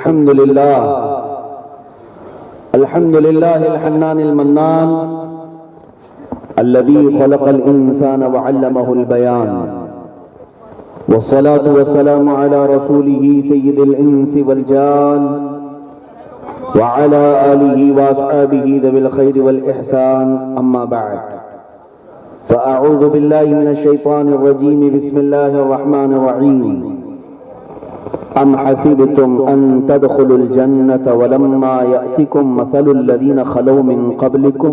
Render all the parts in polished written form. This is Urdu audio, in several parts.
الحمد لله الحنان المنان الذي خلق الإنسان وعلمه البيان، والصلاة والسلام على رسوله سيد الإنس والجان وعلى آله وأصحابه ذوي الخير والإحسان. أما بعد، فأعوذ بالله من الشيطان الرجيم. بسم الله الرحمن الرحيم. أم حسبتم أن تدخلوا الجنة ولما يأتكم مثل الذين خلوا من قبلكم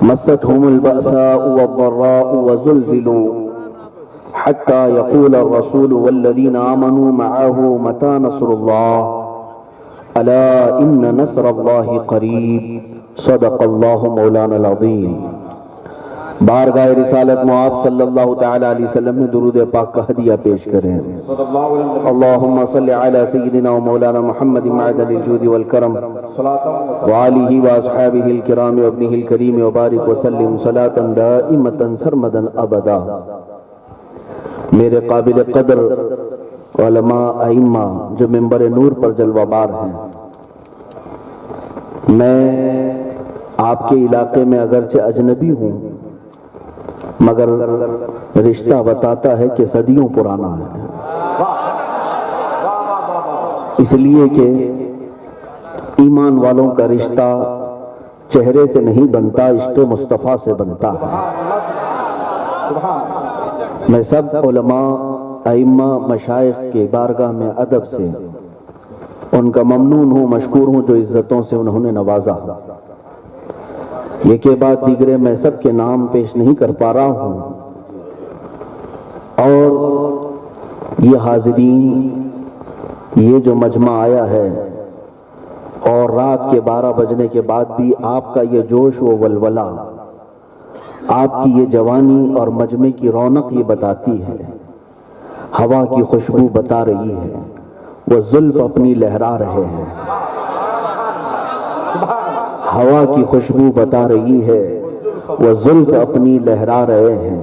مستهم البأساء والضراء وزلزلوا حتى يقول الرسول والذين آمنوا معه متى نصر الله ألا إن نصر الله قريب. صدق الله مولانا العظيم. بارگاہ رسالت معاب صلی اللہ تعالی علیہ وسلم میں درود پاک کا ہدیہ پیش کریں. اللہم صلی علی سیدنا و مولانا محمد معدن الجود والکرم وآلہ واصحابہ الکرام وابنہ الکریم وبارک وسلم صلاة دائمتا سرمدا ابدا. میرے قابل قدر علماء ائمہ جو منبر نور پر جلوہ بار ہیں، میں آپ کے علاقے میں اگرچہ اجنبی ہوں مگر رشتہ بتاتا ہے کہ صدیوں پرانا ہے، اس لیے کہ ایمان والوں کا رشتہ چہرے سے نہیں بنتا، عشق مصطفیٰ سے بنتا ہے. میں سب علماء ائمہ مشائخ کے بارگاہ میں ادب سے ان کا ممنون ہوں، مشکور ہوں جو عزتوں سے انہوں نے نوازا. یہ کے بعد دیگرے میں سب کے نام پیش نہیں کر پا رہا ہوں، اور یہ حاضرین، یہ جو مجمع آیا ہے اور رات کے 12 بجنے کے بعد بھی آپ کا یہ جوش و ولولہ، آپ کی یہ جوانی اور مجمع کی رونق یہ بتاتی ہے، ہوا کی خوشبو بتا رہی ہے، وہ زلف اپنی لہرا رہے ہیں. ہوا کی خوشبو بتا رہی ہے، وہ زلف اپنی لہرا رہے ہیں.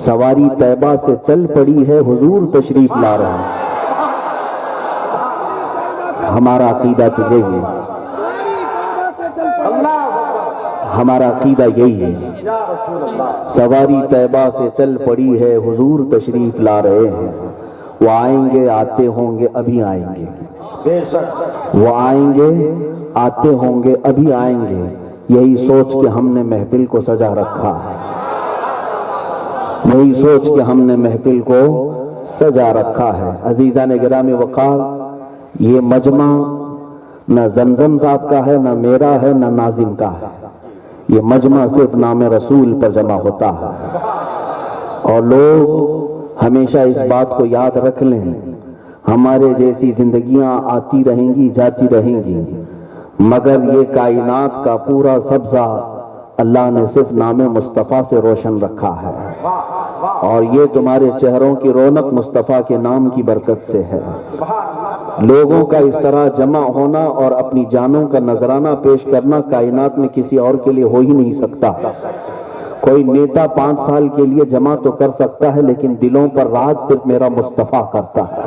سواری طیبہ سے چل پڑی ہے، حضور تشریف لا رہے ہیں. ہمارا عقیدہ تو یہی ہے، ہمارا عقیدہ یہی ہے. سواری طیبہ سے چل پڑی ہے، حضور تشریف لا رہے ہیں. وہ آئیں گے، آتے ہوں گے، ابھی آئیں گے. وہ آئیں گے، آتے ہوں گے، ابھی آئیں گے. یہی سوچ کے ہم نے محفل کو سجا رکھا ہے، یہی سوچ کے ہم نے محفل کو سجا رکھا ہے. عزیزان گرامی وقار، یہ مجمع نہ زمزم صاحب کا ہے، نہ میرا ہے، نہ ناظم کا ہے. یہ مجمع صرف نام رسول پر جمع ہوتا ہے. اور لوگ ہمیشہ اس بات کو یاد رکھ لیں، ہمارے جیسی زندگیاں آتی رہیں گی، جاتی رہیں گی، مگر یہ کائنات کا پورا سبزہ اللہ نے صرف نام مصطفیٰ سے روشن رکھا ہے. اور یہ تمہارے چہروں کی رونق مصطفیٰ کے نام کی برکت سے ہے. لوگوں کا اس طرح جمع ہونا اور اپنی جانوں کا نذرانہ پیش کرنا کائنات میں کسی اور کے لیے ہو ہی نہیں سکتا. کوئی نیتا 5 سال کے لیے جمع تو کر سکتا ہے، لیکن دلوں پر راج صرف میرا مصطفیٰ کرتا ہے.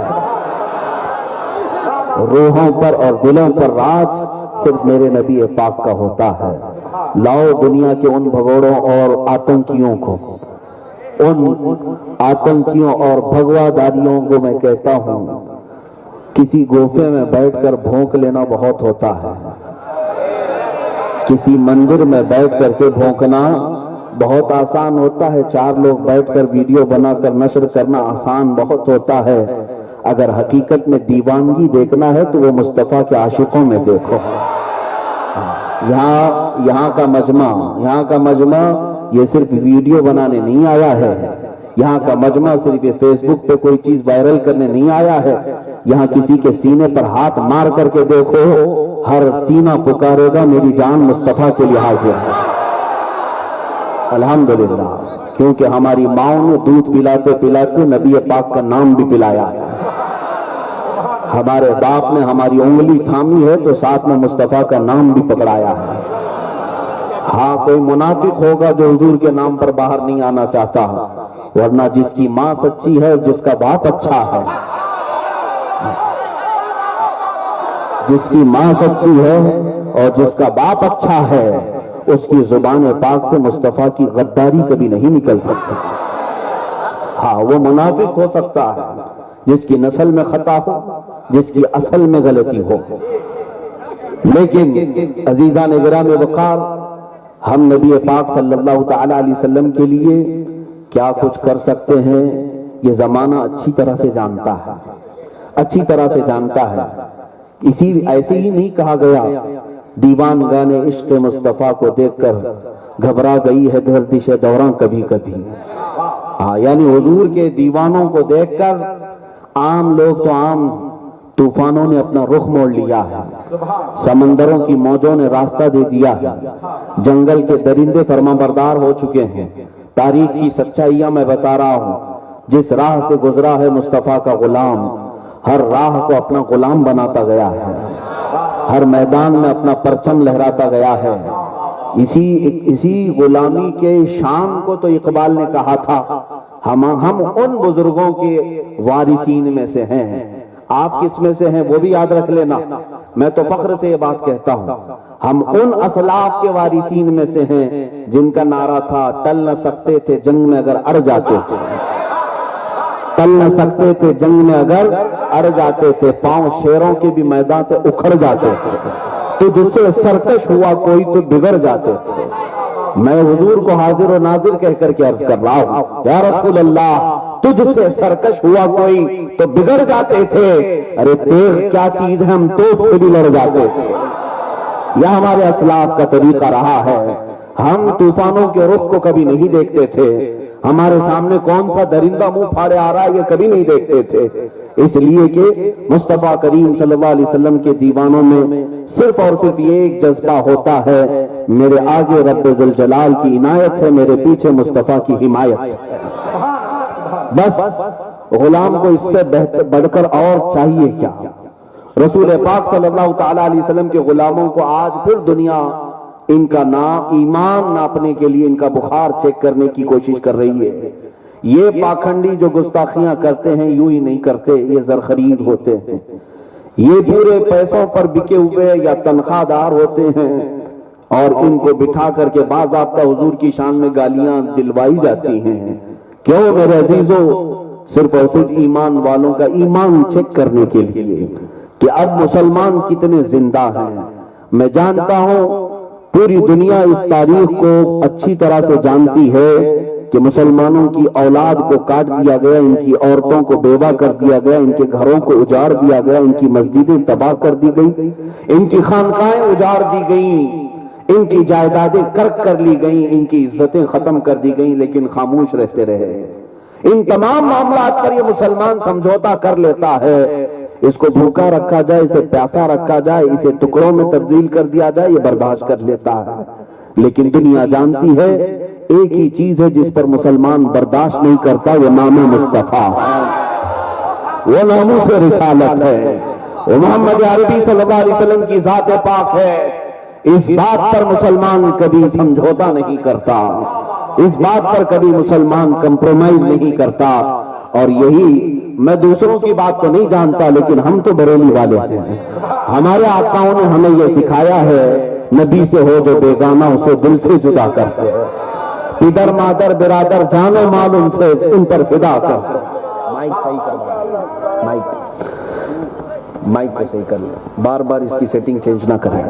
روحوں پر اور دلوں پر راج صرف میرے نبی پاک کا ہوتا ہے. لاؤ دنیا کے ان بھگوڑوں اور آتنکیوں کو، ان آتنکیوں اور بھگوا داریوں کو میں کہتا ہوں، کسی گوفے میں بیٹھ کر بھونک لینا بہت ہوتا ہے، کسی مندر میں بیٹھ کر کے بھونکنا بہت آسان ہوتا ہے. 4 لوگ بیٹھ کر ویڈیو بنا کر نشر کرنا آسان بہت ہوتا ہے. اگر حقیقت میں دیوانگی دیکھنا ہے تو وہ مصطفیٰ کے عاشقوں میں دیکھو. یہاں کا مجمع یہ صرف ویڈیو بنانے نہیں آیا ہے، یہاں کا مجمع صرف یہ فیس بک پہ کوئی چیز وائرل کرنے نہیں آیا ہے. یہاں کسی کے سینے پر ہاتھ مار کر کے دیکھو، ہر سینہ پکارے گا میری جان مصطفیٰ کے لیے حاضر ہے. الحمدللہ، کیونکہ ہماری ماؤں نے دودھ پلاتے پلاتے نبی پاک کا نام بھی پلایا ہے. ہمارے باپ نے ہماری انگلی تھامی ہے تو ساتھ میں مصطفیٰ کا نام بھی پکڑایا ہے. ہاں، کوئی منافق ہوگا جو حضور کے نام پر باہر نہیں آنا چاہتا، ورنہ جس کی ماں سچی ہے اور جس کا باپ اچھا ہے، جس کی ماں سچی ہے اور جس کا باپ اچھا ہے اس کی زبان پاک سے مصطفیٰ کی غداری کبھی نہیں نکل سکتی. ہاں وہ منافق ہو سکتا ہے جس کی نسل میں خطا ہو، جس کی اصل میں غلطی ہو، لیکن عزیزان گرامی وقار، ہم نبی پاک صلی اللہ تعالی علیہ وسلم کے لیے کیا کچھ کر سکتے ہیں یہ زمانہ اچھی طرح سے جانتا ہے، اچھی طرح سے جانتا ہے. ایسے ہی نہیں کہا گیا دیوان گانے عشق مصطفیٰ کو دیکھ کر گھبرا گئی ہے گردش دوراں کبھی کبھی. ہاں یعنی حضور کے دیوانوں کو دیکھ کر عام لوگ تو عام طوفانوں نے اپنا رخ موڑ لیا ہے، سمندروں کی موجوں نے راستہ دے دیا ہے، جنگل کے درندے فرما بردار ہو چکے ہیں. تاریخ کی سچائیاں میں بتا رہا ہوں، جس راہ سے گزرا ہے مصطفیٰ کا غلام ہر راہ کو اپنا غلام بناتا گیا ہے، ہر میدان میں اپنا پرچم لہراتا گیا ہے. اسی غلامی کے شان کو تو اقبال نے کہا تھا ہم ان بزرگوں کے وارثین میں سے ہیں. آپ کس میں سے ہیں وہ بھی یاد رکھ لینا. میں تو فخر سے یہ بات کہتا ہوں ہم ان اسلاف کے وارثین میں سے ہیں جن کا نعرہ تھا ٹل نہ سکتے تھے جنگ میں اگر اڑ جاتے تھے، ٹل نہ سکتے تھے جنگ میں اگر اڑ جاتے تھے، پاؤں شیروں کے بھی میدان سے اکھڑ جاتے تھے، تو جس سے سرکش ہوا کوئی تو بگڑ جاتے تھے. میں حضور کو حاضر و ناظر کہہ کر کے عرض کر رہا ہوں یا رسول اللہ تجھ سے سرکش ہوا کوئی تو بگڑ جاتے تھے. ارے تیغ کیا چیز ہے، ہم توپ سے بھی لڑ جاتے تھے. یہ ہمارے اسلاف کا طریقہ رہا ہے. ہم طوفانوں کے رخ کو کبھی نہیں دیکھتے تھے، ہمارے سامنے کون سا درندہ منہ پھاڑے آ رہا ہے یہ کبھی نہیں دیکھتے تھے، اس لیے کہ مصطفیٰ کریم صلی اللہ علیہ وسلم کے دیوانوں میں صرف اور صرف یہ ایک جذبہ ہوتا ہے، میرے آگے رب ذوالجلال کی عنایت ہے، میرے پیچھے مصطفیٰ کی حمایت. بس غلام کو اس سے بڑھ کر اور چاہیے کیا؟ رسول پاک صلی اللہ تعالی علیہ وسلم کے غلاموں کو آج پھر دنیا ان کا ایمان ناپنے کے لیے ان کا بخار چیک کرنے کی کوشش کر رہی ہے. یہ پاکھنڈی جو گستاخیاں کرتے ہیں یوں ہی نہیں کرتے، یہ زرخرید ہوتے ہیں، یہ پورے پیسوں پر بکے ہوئے یا تنخواہ دار ہوتے ہیں اور ان کو بٹھا کر کے باضابطہ حضور کی شان میں گالیاں دلوائی جاتی ہیں. کیوں میرے عزیزوں؟ صرف اور صرف ایمان والوں کا ایمان چیک کرنے کے لیے کہ اب مسلمان کتنے زندہ ہیں. میں جانتا ہوں پوری دنیا اس تاریخ کو اچھی طرح سے جانتی ہے کہ مسلمانوں کی اولاد کو کاٹ دیا گیا، ان کی عورتوں کو بیوہ کر دیا گیا، ان کے گھروں کو اجاڑ دیا گیا، ان کی مسجدیں تباہ کر دی گئی، ان کی خانقاہیں اجاڑ دی گئیں، ان کی جائیدادیں کرک کر لی گئیں، ان کی عزتیں ختم کر دی گئیں، لیکن خاموش رہتے رہے. ان تمام معاملات پر یہ مسلمان سمجھوتا کر لیتا ہے. اس کو بھوکا رکھا جائے، اسے پیاسا رکھا جائے، اسے ٹکڑوں میں تبدیل کر دیا جائے، یہ برداشت کر لیتا ہے. لیکن دنیا جانتی ہے ایک ہی چیز ہے جس پر مسلمان برداشت نہیں کرتا، وہ نام مصطفیٰ، وہ ناموس رسالت ہے، وہ محمد عربی صلی اللہ علیہ وسلم کی ذات پاک ہے. اس بات پر مسلمان کبھی سمجھوتا نہیں کرتا، اس بات پر کبھی مسلمان کمپرومائز نہیں کرتا. اور یہی میں دوسروں کی بات تو نہیں جانتا لیکن ہم تو بریلی والے ہیں. ہمارے آقاؤں نے ہمیں یہ سکھایا ہے نبی سے ہو جو بیگانہ اسے دل سے جدا کرتے ہیں، پدر مادر برادر جان و مال ان سے ان پر فدا کرتے ہیں. مائک صحیح کرنا، مائک کو صحیح کر لیں، بار بار اس کی سیٹنگ چینج نہ کریں.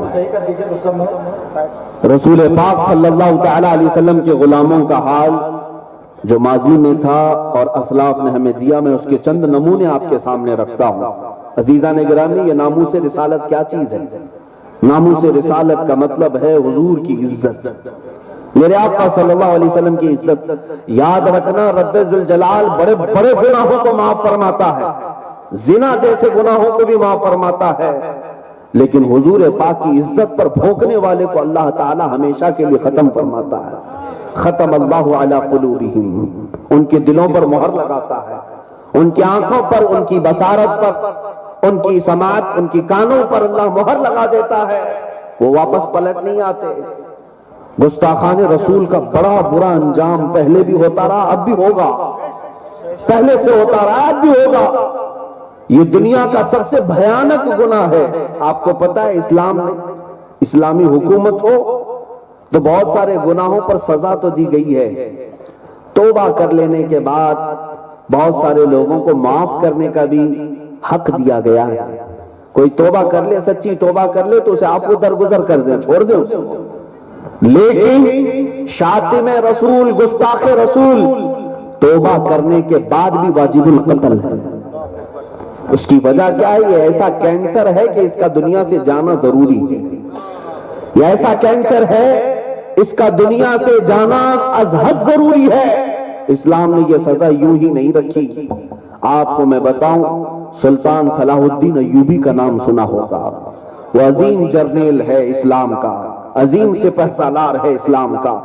رسول پاک صلی اللہ تعالی علیہ وسلم کے غلاموں کا حال جو ماضی میں تھا اور اسلاف نے ہمیں دیا، میں اس کے چند نمونے آپ کے سامنے رکھتا ہوں. عزیزان گرامی، یہ ناموس رسالت کیا چیز ہے؟ ناموس رسالت کا مطلب ہے حضور کی عزت، میرے آقا صلی اللہ علیہ وسلم کی عزت. یاد رکھنا رب ذوالجلال بڑے بڑے گناہوں کو معاف فرماتا ہے، زنا جیسے گناہوں کو بھی معاف فرماتا ہے، لیکن حضور پاک کی عزت پر بھونکنے والے کو اللہ تعالی ہمیشہ کے لیے ختم فرماتا ہے. ختم اللہ علی قلوبہم، ان کے دلوں پر مہر لگاتا ہے، ان کی آنکھوں پر، ان کی بصارت پر، ان کی سماعت، ان کی کانوں پر اللہ مہر لگا دیتا ہے، وہ واپس پلٹ نہیں آتے. گستاخان رسول کا بڑا برا انجام پہلے بھی ہوتا رہا، اب بھی ہوگا، پہلے سے ہوتا رہا اب بھی ہوگا. یہ دنیا کا سب سے بھیانک گناہ ہے. آپ کو پتا ہے اسلام میں اسلامی حکومت ہو تو بہت سارے گناہوں پر سزا تو دی گئی ہے. توبہ کر لینے کے بعد بہت سارے لوگوں کو معاف کرنے کا بھی حق دیا گیا ہے. کوئی توبہ کر لے, سچی توبہ کر لے تو اسے آپ کو درگزر کر دیں, چھوڑ دیں. لیکن شاتم رسول, گستاخ رسول توبہ کرنے کے بعد بھی واجب القتل ہے. اس کی وجہ کیا ہے؟ یہ ایسا کینسر ہے کہ اس کا دنیا سے جانا ضروری ہے. یہ ایسا کینسر ہے اس کا دنیا سے جانا از حد ضروری ہے. اسلام نے یہ سزا یوں ہی نہیں رکھی. آپ کو میں بتاؤں, سلطان صلاح الدین ایوبی کا نام سنا ہوگا. وہ عظیم جرنیل ہے اسلام کا, عظیم سپہ سالار ہے اسلام کا,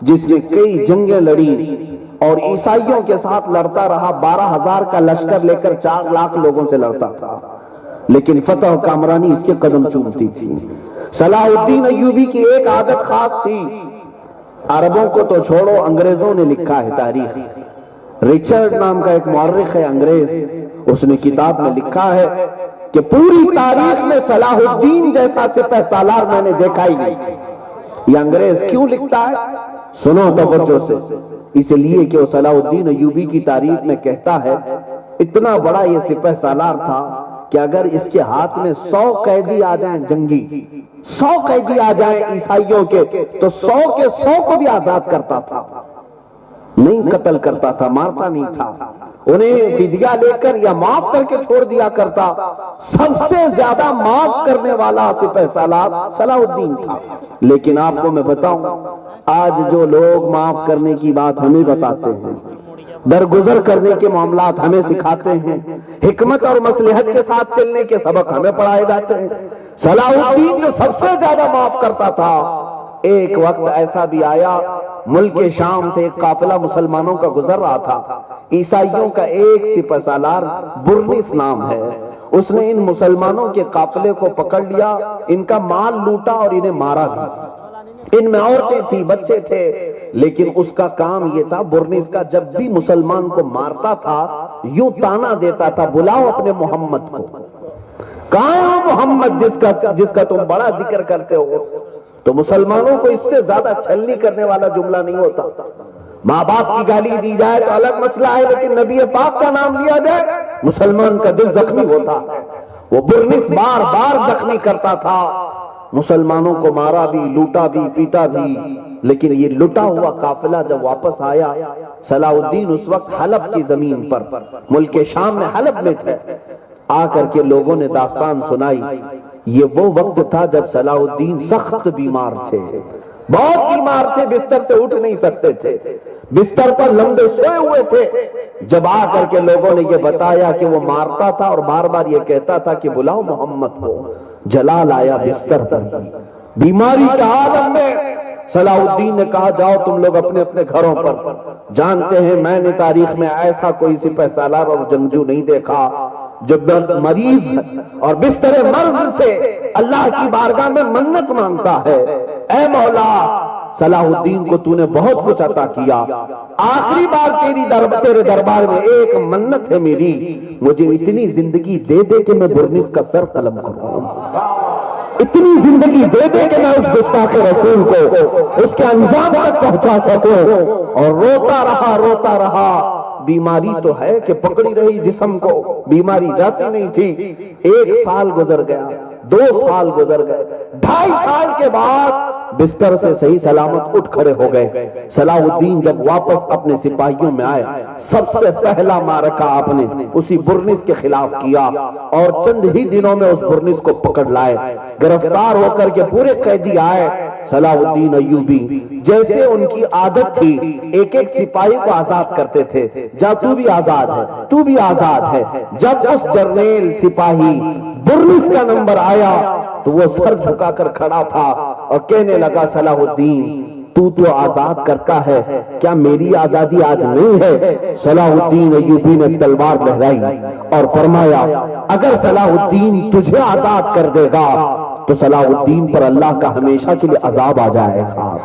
جس نے کئی جنگیں لڑی اور عیسائیوں کے ساتھ لڑتا رہا. 12,000 کا لشکر لے کر 4 لاکھ لوگوں سے لڑتا تھا, لیکن فتح و کامرانی اس کے قدم چومتی تھی. صلاح الدین ایوبی کی ایک عادت خاص تھی. عربوں کو تو چھوڑو, انگریزوں نے لکھا ہے تاریخ. ریچرڈ نام کا ایک مورخ ہے انگریز, اس نے کتاب میں لکھا ہے کہ پوری تاریخ میں صلاح الدین جیسا سپہ سالار میں نے دیکھا ہی نہیں. یہ انگریز کیوں لکھتا ہے؟ سنو توجہ سے. اس لیے کہ وہ صلاح الدین ایوبی کی تاریخ میں کہتا ہے اتنا بڑا یہ سپہ سالار تھا کہ اگر اس کے ہاتھ میں 100 قیدی آ جائیں, جنگی 100 قیدی آ جائیں عیسائیوں کے, تو 100 کے 100 کو بھی آزاد کرتا تھا, نہیں قتل کرتا تھا, مارتا نہیں تھا. انہیں فدیہ لے کر یا معاف کر کے چھوڑ دیا کرتا. سب سے زیادہ معاف کرنے والا سپہ سالار صلاح الدین تھا. لیکن آپ کو میں بتاؤں, آج جو لوگ معاف کرنے کی بات ہمیں بتاتے ہیں, درگزر کرنے کے معاملات ہمیں سکھاتے ہیں, حکمت اور مصلحت کے ساتھ چلنے کے سبق ہمیں پڑھائے جاتے ہیں. صلاح الدین جو سب سے زیادہ معاف کرتا تھا, ایک وقت ایسا بھی آیا ملک شام سے ایک قافلہ مسلمانوں کا گزر رہا تھا. عیسائیوں کا ایک سپہ سالار برنس نام ہے, اس نے ان مسلمانوں کے قافلے کو پکڑ لیا, ان کا مال لوٹا اور انہیں مارا بھی. ان میں عورتیں تھی, بچے تھے, لیکن اس کا کام یہ تھا, برنس کا, جب بھی مسلمان کو مارتا تھا یوں تانا دیتا تھا, بلاؤ اپنے محمد کو. کہاں ہے محمد جس کا تم بڑا ذکر کرتے ہو؟ تو مسلمانوں کو اس سے زیادہ چھلنی کرنے والا جملہ نہیں ہوتا. ماں باپ کی گالی دی جائے تو الگ مسئلہ ہے, لیکن نبی پاک کا نام لیا جائے مسلمان کا دل زخمی ہوتا. وہ برنس بار بار زخمی کرتا تھا, مسلمانوں کو مارا بھی, لوٹا بھی, پیٹا بھی. لیکن یہ لٹا ہوا قافلہ جب واپس آیا, صلاح الدین اس وقت حلب کی زمین پر, ملک شام میں حلب میں تھے, آ کر کے لوگوں نے داستان سنائی. یہ وہ وقت تھا جب صلاح الدین سخت بیمار تھے, بہت بیمار تھے, بستر سے اٹھ نہیں سکتے تھے, بستر پر لمبے سوئے ہوئے تھے. جب آ کر کے لوگوں نے یہ بتایا کہ وہ مارتا تھا اور بار بار یہ کہتا تھا کہ بلاؤ محمد کو, جلال آیا بستر پر بیماری کے عالم میں. صلاح الدین نے کہا جاؤ تم لوگ اپنے اپنے گھروں پر. جانتے ہیں میں نے تاریخ میں ایسا کوئی سپہ سالار اور جنگجو نہیں دیکھا جو مریض اور بستر مرض سے اللہ کی بارگاہ میں منت مانگتا ہے, اے مولا صلاح الدین کو تو نے بہت کچھ عطا کیا, آخری بار تیرے دربار میں ایک منت ہے میری, مجھے اتنی زندگی دے دے کہ میں برنس کا سر قلم کروں, اتنی زندگی دے دے کہ میں اس گستاخ رسول کو اس کے انجام تک پہنچا سکوں. اور روتا رہا. بیماری تو ہے کہ پکڑی رہی جسم کو, بیماری جاتی نہیں تھی. 1 سال گزر گیا, 2 سال گزر گئے, 2.5 سال کے بعد بستر سے صحیح سلامت اٹھ کھڑے ہو گئے. صلاح الدین جب واپس اپنے سپاہیوں میں آئے, سب سے پہلا معرکہ آپ نے اسی برنس کے خلاف کیا, اور چند ہی دنوں میں اس برنس کو پکڑ لائے. گرفتار ہو کر کے پورے قیدی آئے. صلاح الدین ایوبی جیسے ان کی عادت تھی, ایک ایک سپاہی کو آزاد کرتے تھے, جا تو بھی آزاد ہے, تو بھی آزاد ہے. جب اس جرنیل سپاہی برنس کا نمبر آیا تو وہ سر جھکا کر کھڑا تھا اور کہنے لگا صلاح الدین تو آزاد کرتا ہے, کیا میری آزادی آج نہیں ہے؟ صلاح الدین ایوبی نے تلوار لہرائی اور فرمایا اگر صلاح الدین تجھے آزاد کر دے گا تو صلاح الدین پر اللہ کا ہمیشہ کے لیے عذاب آ جائے گا,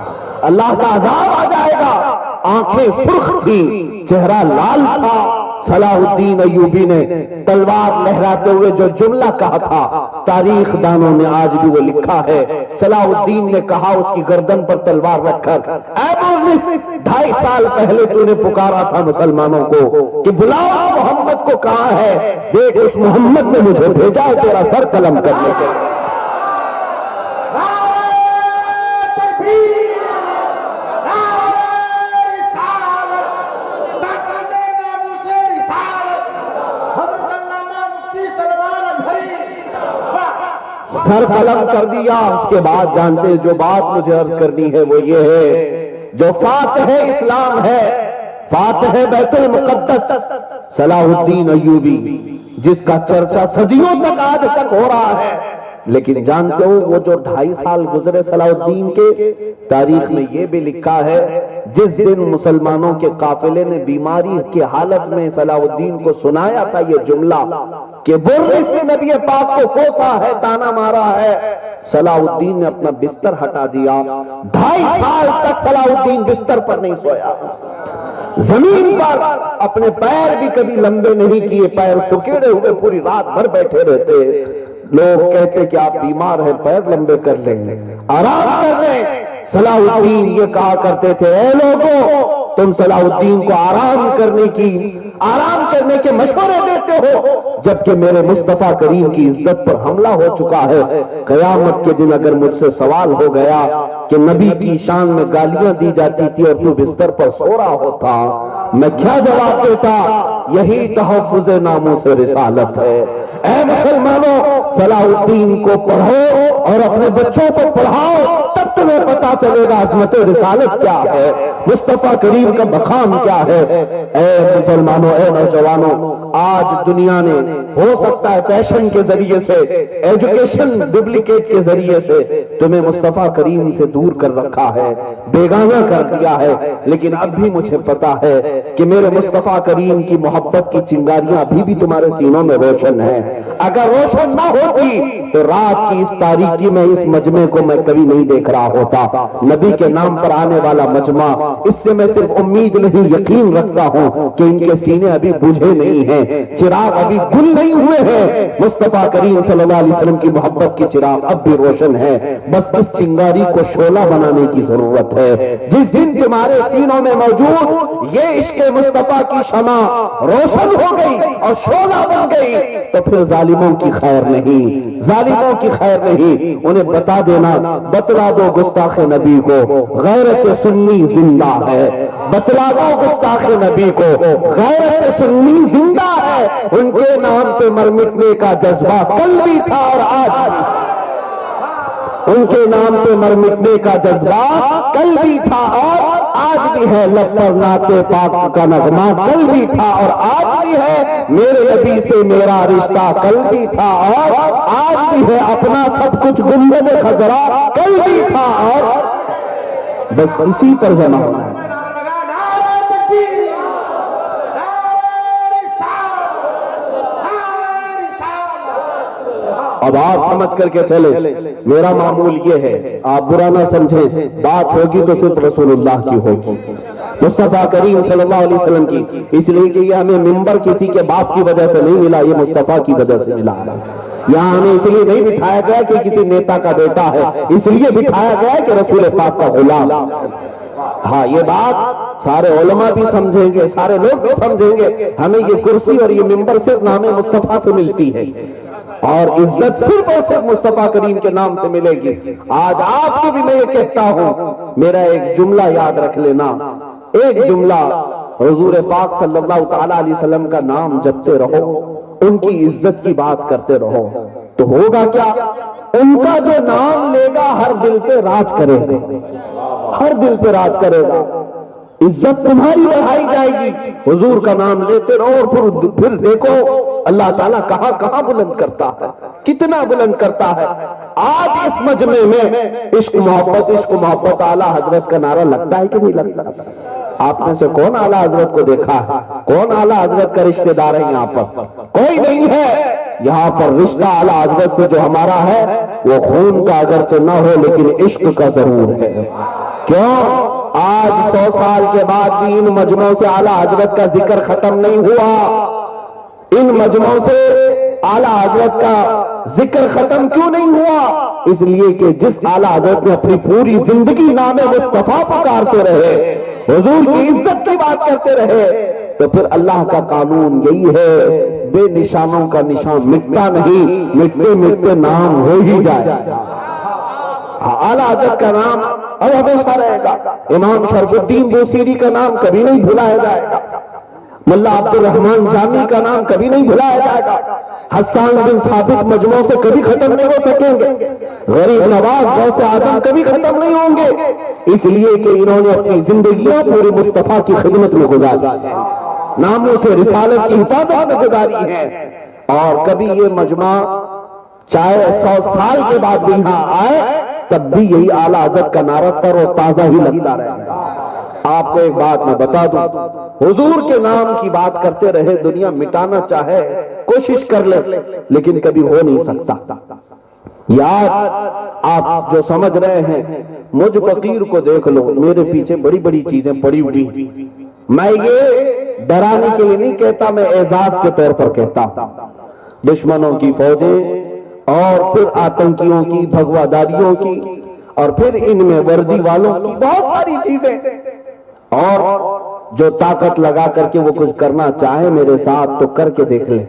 اللہ کا عذاب آ جائے گا. آنکھیں سرخ تھی, چہرہ لال تھا, صلاح الدین ایوبی نے تلوار لہراتے ہوئے جو جملہ کہا تھا، تاریخ دانوں نے آج بھی وہ لکھا ہے۔ صلاح الدین نے کہا اس کی گردن پر تلوار رکھ کر، اے مونس، 2.5 سال پہلے تو نے پکارا تھا مسلمانوں کو کہ بلاؤ محمد کو، کہاں ہے؟ دیکھ اس محمد نے مجھے بھیجا ہے تیرا سر قلم کرنے کے۔ سر قلم کر دیا۔ اس کے بعد جانتے ہیں جو بات مجھے عرض کرنی ہے وہ یہ ہے، جو فاتح اسلام ہے، فاتح بیت المقدس صلاح الدین ایوبی، جس کا چرچا صدیوں تک آج تک ہو رہا ہے، لیکن جانتے ہو وہ جو 2.5 سال گزرے صلاح الدین کے، تاریخ میں یہ بھی لکھا ہے جس دن مسلمانوں کے قافلے نے بیماری کی حالت میں صلاح الدین کو سنایا تھا یہ جملہ کہ برس نے نبی پاک کو کوسا ہے، تانا مارا ہے، صلاح الدین نے اپنا بستر ہٹا دیا۔ 2.5 سال تک صلاح الدین بستر پر نہیں سویا، زمین پر اپنے پیر بھی کبھی لمبے نہیں کیے، پیر سکیڑے ہوئے پوری رات بھر بیٹھے رہتے۔ لوگ کہتے کہ آپ بیمار ہیں، پیر لمبے کر لیں، آرام کر لیں۔ صلاح الدین یہ کہا کرتے تھے، اے لوگوں، تم صلاح الدین کو آرام کرنے کے مشورے دیتے ہو، جبکہ میرے مصطفیٰ کریم کی عزت پر حملہ ہو چکا ہے۔ قیامت کے دن اگر مجھ سے سوال ہو گیا کہ نبی کی شان میں گالیاں دی جاتی تھی اور تو بستر پر سو رہا ہوتا، میں کیا جواب دیتا؟ یہی تحفظ ناموس رسالت ہے۔ اے مسلمانوں، صلاح الدین کو پڑھو اور اپنے بچوں کو پڑھاؤ، تب تمہیں پتا چلے گا عظمت رسالت کیا ہے، مصطفیٰ کریم کا مقام کیا ہے۔ اے مسلمانوں، اے نوجوانوں، آج دنیا نے ہو سکتا ہے فیشن کے ذریعے سے، ایجوکیشن ڈپلیکیٹ کے ذریعے سے تمہیں مصطفیٰ کریم سے دور کر رکھا ہے، بیگانہ کر دیا ہے، لیکن اب بھی مجھے پتا ہے کہ میرے مصطفیٰ کریم کی محبت کی چنگاریاں ابھی بھی تمہارے سینوں میں روشن ہیں۔ اگر روشن نہ ہوتی تو رات کی اس تاریکی میں اس مجمع کو میں کبھی نہیں دیکھ رہا ہوتا۔ نبی کے نام پر آنے والا مجمع، اس سے میں صرف امید نہیں یقین رکھتا ہوں کہ ان کے سینے ابھی بجھے نہیں ہیں، چراغ ابھی گل نہیں ہوئے ہیں۔ مصطفیٰ کریم صلی اللہ علیہ وسلم کی محبت کی چراغ اب بھی روشن ہے، بس اس چنگاری کو شعلہ بنانے کی ضرورت ہے۔ جس دن تمہارے سینوں میں موجود یہ عشق مصطفیٰ کی شمع روشن ہو گئی اور شعلہ بن گئی تو پھر ظالموں کی خیر نہیں، ظالموں کی خیر نہیں۔ انہیں بتا دینا، بتلا دو گستاخ نبی کو غیرت سنی زندہ ہے، بتلا دو گستاخ نبی کو غیرت سنی زندہ ہے۔ ان کے نام پہ مر مٹنے کا جذبہ کل بھی تھا اور آج بھی، ان کے نام پہ مر مٹنے کا جذبہ کل بھی تھا اور آج بھی ہے۔ لب پر نعت پاک کا نغمہ کل بھی تھا اور آج بھی ہے۔ میرے نبی سے میرا رشتہ کل بھی تھا اور آج بھی ہے۔ اپنا سب کچھ گنبد خضرا کل بھی تھا اور بس اسی پر جمع ہونا ہے۔ اب آپ سمجھ کر کے چلے، میرا معمول یہ ہے، آپ برا نہ سمجھیں، بات ہوگی تو صرف رسول اللہ کی ہوگی، مصطفیٰ کریم صلی اللہ علیہ وسلم کی، اس لیے کہ یہ ہمیں منبر کسی کے باپ کی وجہ سے نہیں ملا، یہ مصطفیٰ کی وجہ سے ملا ہے۔ یہاں ہمیں اس لیے نہیں بٹھایا گیا کہ کسی نیتا کا بیٹا ہے، اس لیے بٹھایا گیا کہ رسول پاک کا غلام۔ ہاں، یہ بات سارے علماء بھی سمجھیں گے، سارے لوگ بھی سمجھیں گے، ہمیں یہ کرسی اور یہ منبر صرف نام مصطفیٰ سے ملتی ہے اور عزت صرف اور صرف مصطفیٰ کریم کے نام سے ملے گی۔ آج آپ کو بھی میں یہ کہتا ہوں، میرا ایک جملہ یاد رکھ لینا، ایک جملہ، حضور پاک صلی اللہ تعالی علیہ وسلم کا نام جپتے رہو، ان کی عزت کی بات کرتے رہو، تو ہوگا کیا؟ ان کا جو نام لے گا ہر دل پہ راج کرے گا، ہر دل پہ راج کرے گا، عزت تمہاری بڑھائی جائے گی۔ حضور کا نام لیتے رہو اور پھر دیکھو اللہ تعالیٰ کہاں کہاں بلند کرتا ہے، کتنا بلند کرتا ہے۔ آج اس مجمع میں عشق محبت اعلیٰ حضرت کا نعرہ لگتا ہے کہ نہیں لگتا؟ آپ میں سے کون اعلیٰ حضرت کو دیکھا ہے؟ کون اعلیٰ حضرت کا رشتہ دار ہے یہاں پر؟ کوئی نہیں ہے یہاں پر رشتہ اعلیٰ حضرت سے جو ہمارا ہے وہ خون کا اگرچہ نہ ہو لیکن عشق کا ضرور ہے۔ کیوں؟ آج 100 سال کے بعد بھی ان مجمعوں سے اعلیٰ حضرت کا ذکر ختم نہیں ہوا. ان مجمعوں سے اعلیٰ حضرت کا ذکر ختم کیوں نہیں ہوا؟ اس لیے کہ جس اعلیٰ حضرت نے اپنی پوری زندگی نام مصطفیٰ پکارتے رہے، حضور کی عزت کی بات کرتے رہے، تو پھر اللہ کا قانون یہی ہے، بے نشانوں کا نشان مٹتا نہیں، مٹتے مٹتے نام ہو ہی جائے. اعلیٰ حضرت کا نام اب ہمیشہ رہے گا. امام شرف الدین بوسیری کا نام کبھی نہیں بھلایا جائے گا. ملا عبد الرحمن جامی کا نام کبھی نہیں بھلایا جائے گا. حسان بن ثابت مجموعوں سے کبھی ختم نہیں ہو سکیں گے. غریب نواز غوث اعظم کبھی ختم نہیں ہوں گے، اس لیے کہ انہوں نے اپنی زندگیاں پورے مصطفیٰ کی خدمت میں گزاری ہیں، ناموں سے رسالت کی حفاظت میں گزاری ہے. اور کبھی یہ مجمع چاہے 100 سال کے بعد بھی یہاں آئے تب بھی یہی اعلیٰ حضرت کا نعرہ تر و تازہ ہی لگتا رہے گا. آپ کو ایک بات میں بتا دوں، حضور کے نام کی بات کرتے رہے، دنیا مٹانا چاہے کوشش کر لے لیکن کبھی ہو نہیں سکتا. یاد آپ جو سمجھ رہے ہیں، مجھ فقیر کو دیکھ لو، میرے پیچھے بڑی بڑی چیزیں پڑی ہوئی. میں یہ ڈرانے کے لیے نہیں کہتا، میں اعزاز کے طور پر کہتا ہوں. دشمنوں کی فوجیں اور پھر آتنکیوں کی، بھگواداریوں کی، اور پھر ان میں وردی والوں کی بہت ساری چیزیں، اور جو طاقت لگا کر کے وہ کچھ کرنا چاہے میرے ساتھ تو کر کے دیکھ لیں.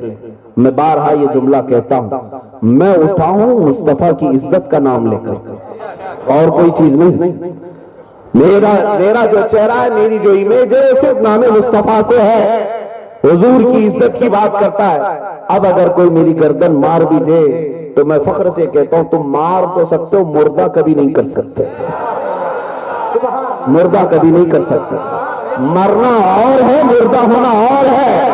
میں بارہا یہ جملہ کہتا ہوں، میں اٹھا ہوں مصطفیٰ کی عزت کا نام لے کر، اور کوئی چیز نہیں. میرا جو چہرہ ہے، میری جو امیج ہے، صرف نام مصطفیٰ سے ہے. حضور کی عزت کی بات کرتا ہے. اب اگر کوئی میری گردن مار بھی دے تو میں فخر سے کہتا ہوں تم مار تو سکتے ہو، مردہ کبھی نہیں کر سکتے. مردہ کبھی نہیں کر سکتے. مرنا اور ہے، مردہ ہونا اور ہے.